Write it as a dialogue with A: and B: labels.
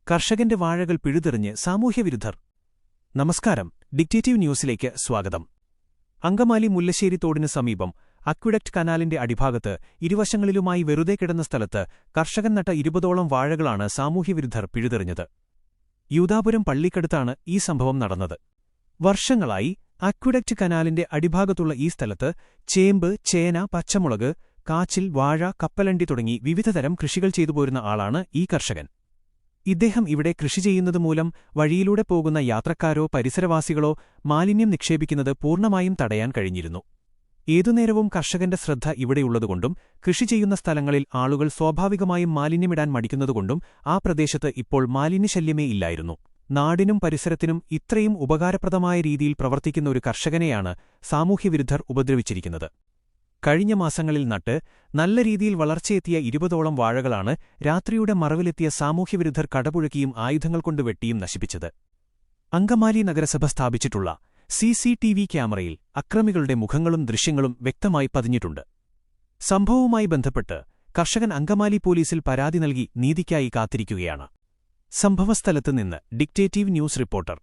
A: കർഷകന്റെ വാഴകൾ പിഴുതെറിഞ്ഞ് സാമൂഹ്യവിരുദ്ധർ. നമസ്കാരം, ഡിക്റ്റേറ്റീവ് ന്യൂസിലേക്ക് സ്വാഗതം. അങ്കമാലി മുല്ലശ്ശേരി തോടിനു സമീപം അക്വിഡക്റ്റ് കനാലിന്റെ അടിഭാഗത്ത് ഇരുവശങ്ങളിലുമായി വെറുതെ കിടന്ന സ്ഥലത്ത് കർഷകൻ നട്ട 20ഓളം വാഴകളാണ് സാമൂഹ്യവിരുദ്ധർ പിഴുതെറിഞ്ഞത്. യൂദാപുരം പള്ളിക്കടുത്താണ് ഈ സംഭവം നടന്നത്. വർഷങ്ങളായി അക്വിഡക്റ്റ് കനാലിന്റെ അടിഭാഗത്തുള്ള ഈ സ്ഥലത്ത് ചേമ്പ്, ചേന, പച്ചമുളക്, കാച്ചിൽ, വാഴ, കപ്പലണ്ടി തുടങ്ങി വിവിധതരം കൃഷികൾ ചെയ്തുപോരുന്ന ആളാണ് ഈ കർഷകൻ. ഇദ്ദേഹം ഇവിടെ കൃഷി ചെയ്യുന്നതുമൂലം വഴിയിലൂടെ പോകുന്ന യാത്രക്കാരോ പരിസരവാസികളോ മാലിന്യം നിക്ഷേപിക്കുന്നത് പൂർണ്ണമായും തടയാൻ കഴിഞ്ഞിരുന്നു. ഏതുനേരവും കർഷകന്റെ ശ്രദ്ധ ഇവിടെയുള്ളതുകൊണ്ടും കൃഷി ചെയ്യുന്ന സ്ഥലങ്ങളിൽ ആളുകൾ സ്വാഭാവികമായും മാലിന്യമിടാൻ മടിക്കുന്നതുകൊണ്ടും ആ പ്രദേശത്ത് ഇപ്പോൾ മാലിന്യശല്യമേ ഇല്ലായിരുന്നു. നാടിനും പരിസരത്തിനും ഇത്രയും ഉപകാരപ്രദമായ രീതിയിൽ പ്രവർത്തിക്കുന്ന ഒരു കർഷകനെയാണ് സാമൂഹ്യവിരുദ്ധർ ഉപദ്രവിച്ചിരിക്കുന്നത്. കഴിഞ്ഞ മാസങ്ങളിൽ നട്ട് നല്ല രീതിയിൽ വളർച്ചയെത്തിയ 20ഓളം വാഴകളാണ് രാത്രിയുടെ മറവിലെത്തിയ സാമൂഹ്യവിരുദ്ധർ കടപുഴക്കിയും ആയുധങ്ങൾ കൊണ്ട് വെട്ടിയും നശിപ്പിച്ചത്. അങ്കമാലി നഗരസഭ സ്ഥാപിച്ചിട്ടുള്ള CCTV ക്യാമറയിൽ അക്രമികളുടെ മുഖങ്ങളും ദൃശ്യങ്ങളും വ്യക്തമായി പതിഞ്ഞിട്ടുണ്ട്. സംഭവവുമായി ബന്ധപ്പെട്ട് കർഷകൻ അങ്കമാലി പോലീസിൽ പരാതി നൽകി നീതിക്കായി കാത്തിരിക്കുകയാണ്. സംഭവസ്ഥലത്ത് നിന്ന് ഡിക്റ്റേറ്റീവ് ന്യൂസ് റിപ്പോർട്ടർ.